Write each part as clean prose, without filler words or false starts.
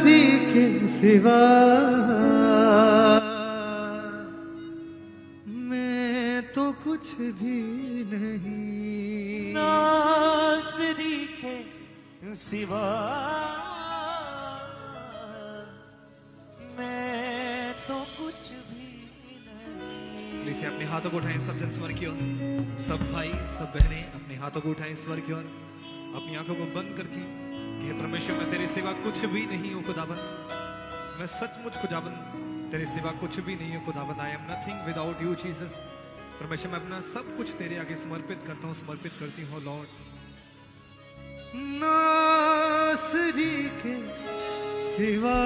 नासरी के सिवा मैं तो कुछ भी नहीं। नासरी के सिवा मैं तो कुछ भी नहीं। प्लीज अपने हाथों को उठाएं सब जन स्वर की ओर, सब भाई सब बहनें अपने हाथों को उठाएं स्वर की ओर, अपनी आंखों को बंद करके। हे परमेश्वर, मैं तेरे सिवा कुछ भी नहीं हूँ खुदावन, मैं सचमुच खुदावन तेरे सिवा कुछ भी नहीं हूँ खुदावन। I am nothing without you Jesus. परमेश्वर, मैं अपना सब कुछ तेरे आगे समर्पित करता हूँ, समर्पित करती हूँ लॉर्ड। नासरी के सिवा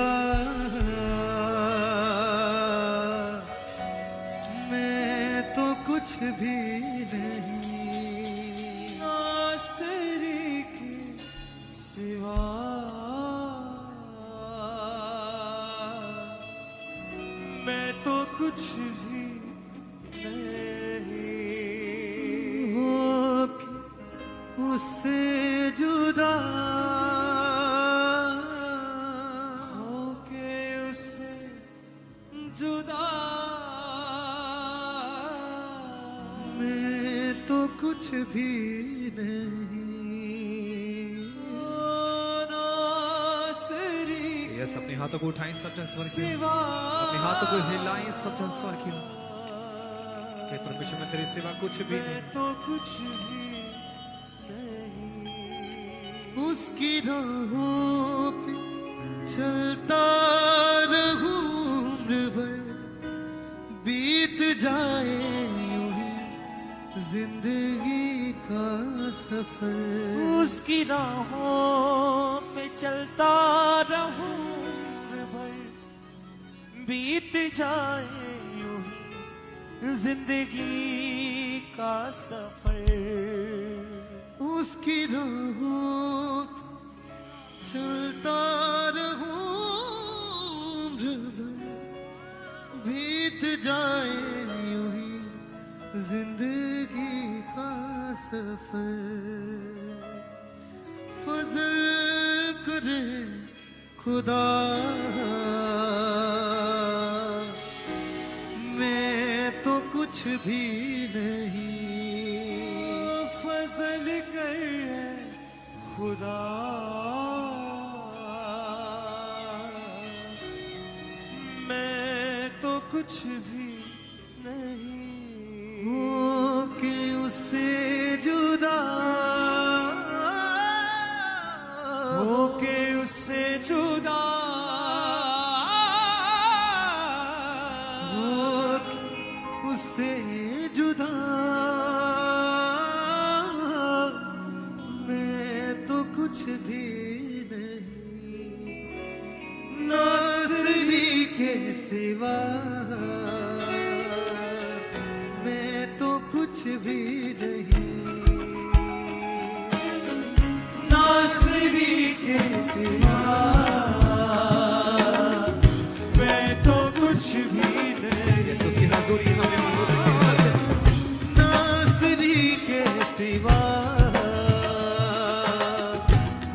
मैं तो कुछ भी नहीं। नासरी के सिवा मैं तो कुछ भी नहीं। हो के उससे जुदा होके उससे जुदा मैं तो कुछ भी नहीं। नासरी यस, अपने हाथों को उठाएं सब जन स्वर की ओर, सिवा अपने हाथों को हिलाएं सब जन स्वर की ओर। हे परमेश्वर, मैं तेरे सिवा कुछ भी मैं नहीं। तो कुछ भी नहीं। उसकी राहों पे चलता रहूं उम्र भर, बीत जाए यूं ही जिंदगी का सफर। उसकी राहों पे चलता रहूं उम्र भर, बीत जाए यूं ही जिंदगी का सफर। उसकी राहों पे चलता रहूं उम्र भर, बीत जाए यूं ही जिंदगी का सफर। फजल करे खुदा मैं तो कुछ भी नहीं। फजल कर खुदा मैं तो कुछ भी नहीं। हो के उससे जुदा होके उससे जुदा हो के उससे जुदा मैं तो कुछ भी नहीं। नासरी के सिवा मैं तो कुछ भी नहीं। नासरी के सिवा मैं तो कुछ भी नहीं। यस, उसकी हजूरी हमें मंजूर है। नासरी के सिवा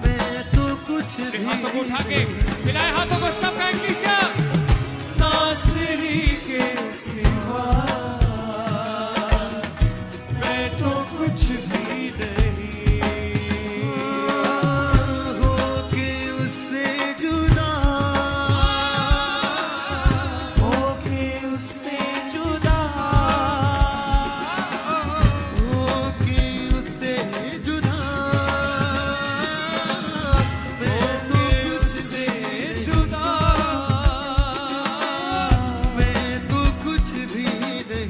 मैं तो कुछ भी हाथों को उठा के मिलाए हाथों को सब का इंग्लिश। नासरी के सिवा मैं तो कुछ भी नहीं। हो के उससे जुदा होके उससे जुदा हो के उससे जुदा मैं तो कुछ उससे जुदा मैं तो कुछ भी नहीं।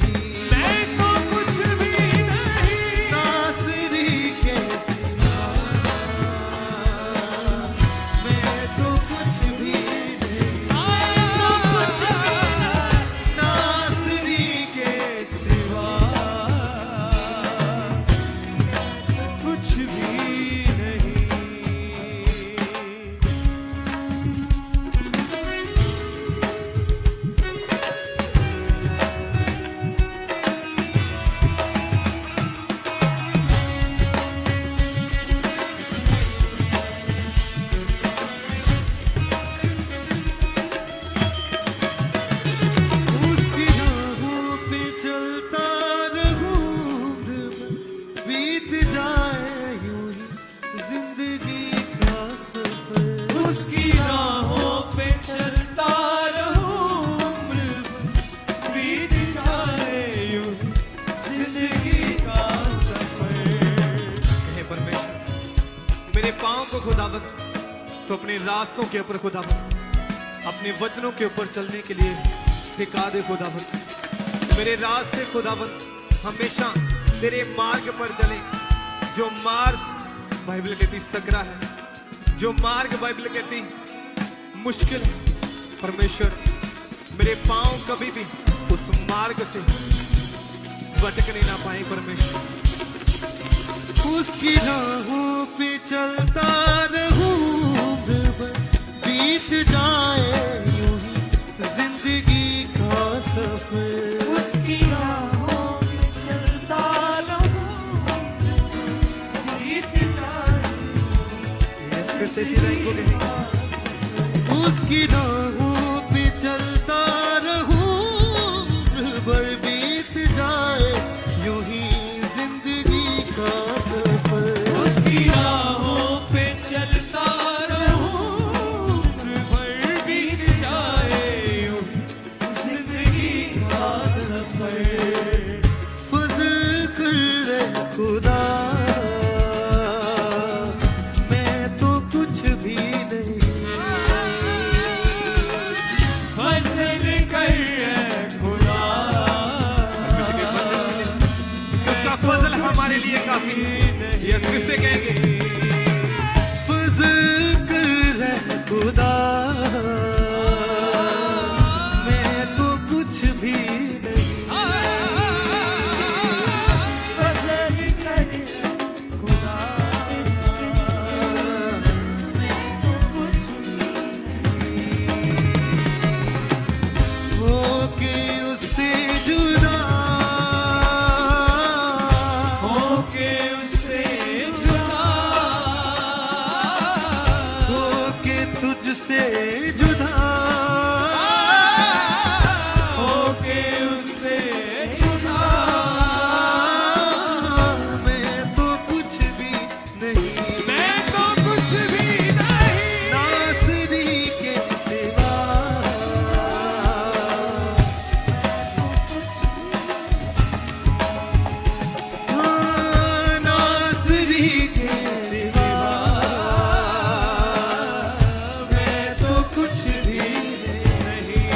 खुदावन, तो अपने रास्तों के ऊपर खुदावन, अपने वचनों के ऊपर चलने के लिए सिखा दे खुदावन। मेरे रास्ते खुदावन हमेशा तेरे मार्ग पर चले। जो मार्ग बाइबल कहती सकरा है, जो मार्ग बाइबल कहती मुश्किल, परमेश्वर मेरे पांव कभी भी उस मार्ग से भटकने ना पाए परमेश्वर। उसकी राहों पे चलता रहूं, बीत जाए यूं ही जिंदगी का सफर। उसकी राहों पे चलता रहूं, बीत जाए कैसे लाइन को कहेंगे? उसकी राहों पे चलता रहूं, भर बीत जाए यूं ही जिंदगी का सफर। उसकी राहों पे चलता रहूं, भर बीत जाए यूं जिंदगी का सफर। फजल कर रे खुदा, मैं तो कुछ भी नहीं। फजल कर खुदा, उसका फजल हमारे लिए काफी है। यस, किससे कहेंगे? फजल कर रे खुदा, मैं तो कुछ भी नहीं। फजल कर खुदा, मैं तो कुछ होके उससे जुदा, होके उससे जुदा, होके तुझसे जुदा, होके उससे जुदा, मैं तो कुछ भी नहीं। मैं तो कुछ भी नहीं। नासरी के सिवा, नासरी के सिवा, मैं तो कुछ भी नहीं।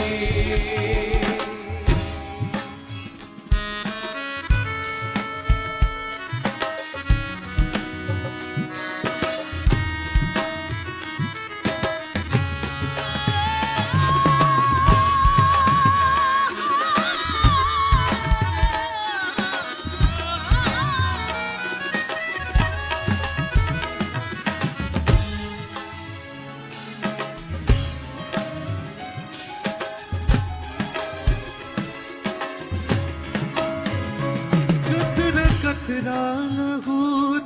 कतरा कतरा लहू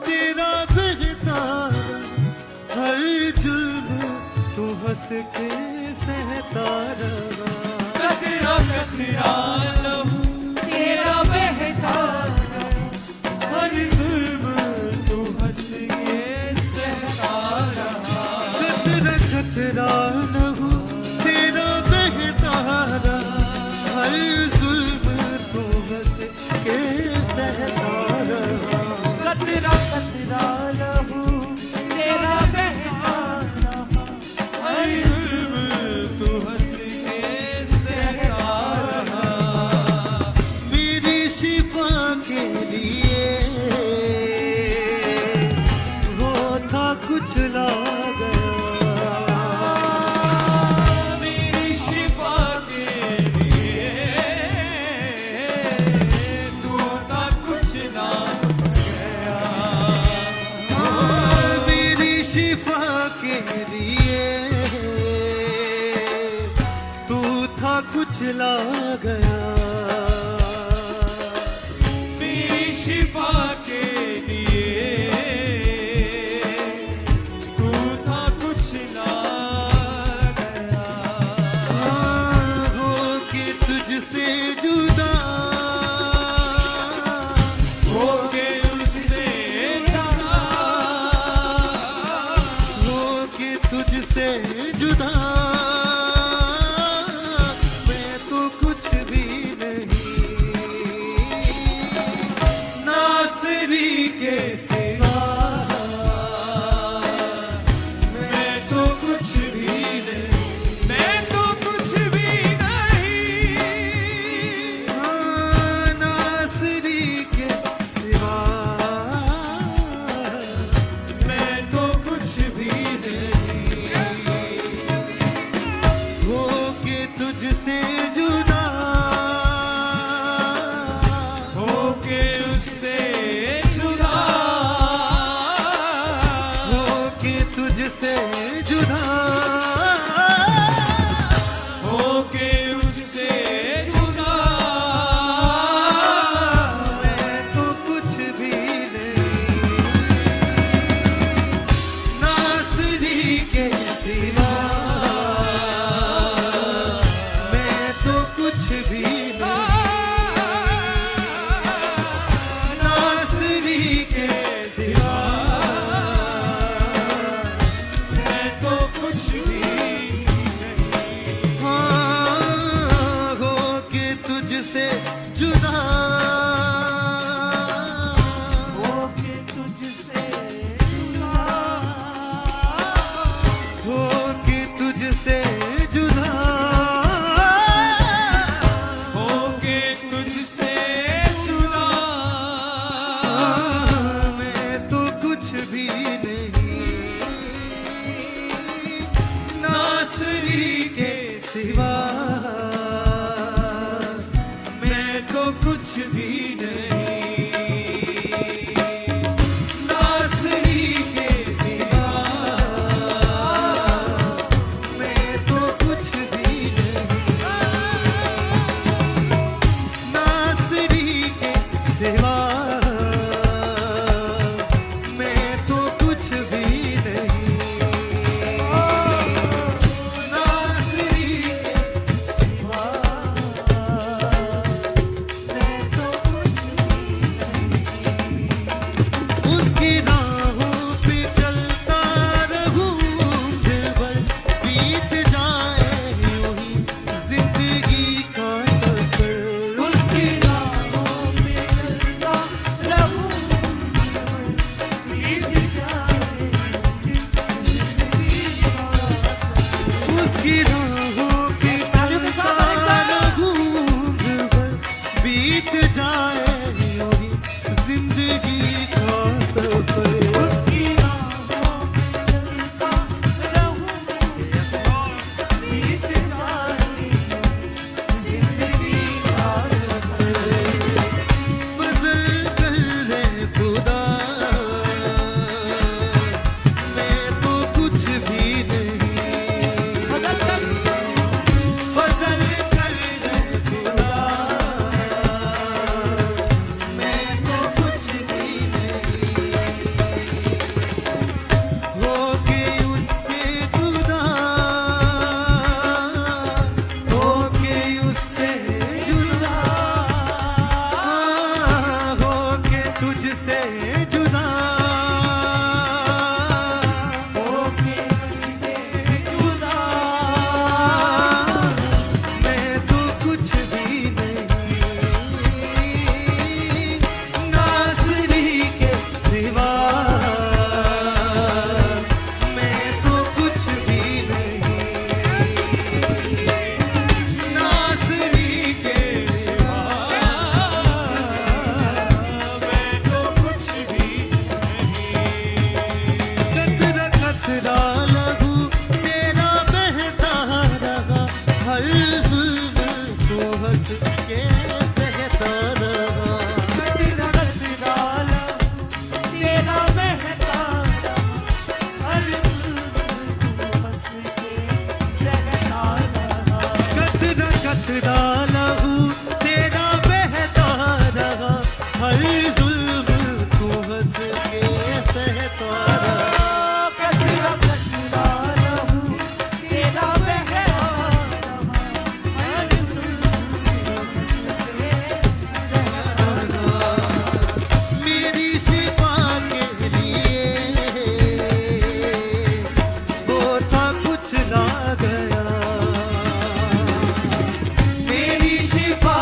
तेरा बहता, हर जुल्म तू हंस के सहता रहा। कतरा कतरा लहू तेरा बहता, हर जुल्म तू हंस के सहता रहा। कतरा कतरा लहू तेरा बहता रहा, हर जुल्म तू हंस के सहता रहा। कतरा कतरा लहू तेरा बहता रहा, हर जुल्म तू हंस के सहता रहा। मेरी शिफा के लिए वो था कुचला गया। मेरी शिफा के लिए तू था कुछ ना गया। मेरी शिफा के लिए तू था कुचला गया। मेरी शिफा के लिए तू था कुछ ना गया। होके तुझसे जुदा, होके उससे जुदा, होके तुझसे जुदा, मैं तो कुछ भी नहीं। नासरी के सिवा कुछ भी नहीं। हाँ, हो के तुझसे जुदा, होके तुझसे जुदा, हो के तुझसे जुदा, होके तुझसे जुदा, मैं तो कुछ भी नहीं, नासरी के सिवा, मैं तो कुछ भी नहीं, नासरी के सिवा, मैं तो कुछ भी नहीं, नासरी के सिवा, मैं तो कुछ भी नहीं, नासरी के सिवा मैं तो कुछ भी नहीं। उसकी राहों पे चलता रहूं दिलबर, बीत जाए यूं ही जिंदगी का सफर, उसकी राहों में चलता रहूं, बीत जाए जिंदगी का सफर। उसकी राहों पे चलता रहूं दिलबर, बीत जाए यूं ही जिंदगी का सफर, उसकी राहों में चलता रहूं, बीत जाए जिंदगी का सफर। फजल कर ले खुदा, मैं तो कुछ भी नहीं, फजल कर ले खुदा, मैं तो कुछ भी नहीं, हो के उससे जुदा, हो के उससे जुदा, हो के तुझसे जुदा, होके उससे जुदा, मैं तो कुछ भी नहीं, नासरी के सिवा, मैं तो कुछ भी नहीं, नासरी के सिवा, मैं तो कुछ भी नहीं। कतरा कतरा लहू तेरा बहता रहा, हर जुल्म को हंस के सहता रहा, कतरा कतरा लहू तेरा बहता रहा, हर जुल्म को हंस के सहता रहा। कतरा कतरा लहू तेरा बहता रहा, हर जुल्म को हंस के सहता रहा, कतरा कतरा लहू तेरा बहता रहा, हर जुल्म को हंस के सहता रहा। मेरी शिफा के लिए वो था कुछ ला गया, मेरी शिफा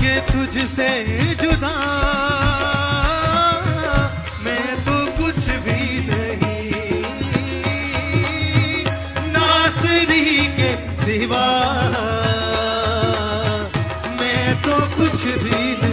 के तुझसे जुदा मैं तो कुछ भी नहीं, नासरी के सिवा मैं तो कुछ भी नहीं।